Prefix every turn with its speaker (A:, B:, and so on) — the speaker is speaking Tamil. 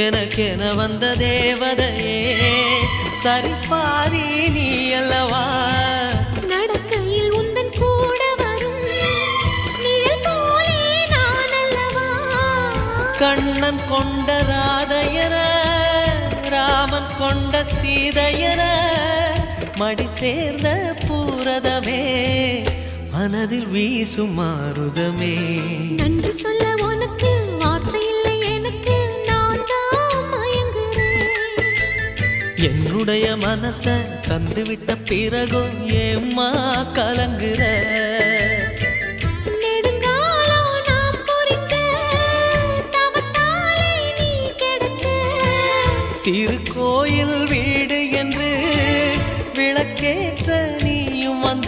A: எனக்கென வந்த தேவதையே சரிபாதி நீ அல்லவா
B: நடக்கையில் உந்தன் கூட வரும் நிழல் போலே நான் அல்லவா
A: கண்ணன் கொண்ட ராதையர ராமன் கொண்ட சீதையர மடி சேர்ந்த பூரதமே மனதில் வீசும் மாருதமே
B: நன்றி சொல்ல உனக்கு வார்த்தை இல்லை எனக்கு நான் தான் மயங்குறேன்
A: என்னுடைய மனச தந்துவிட்ட பிறகும் ஏம்மா கலங்குற
B: நெடுங்காலம் நாம் புரிஞ்ச தவத்தாலே நீ கிடைச்ச
A: திருக்கு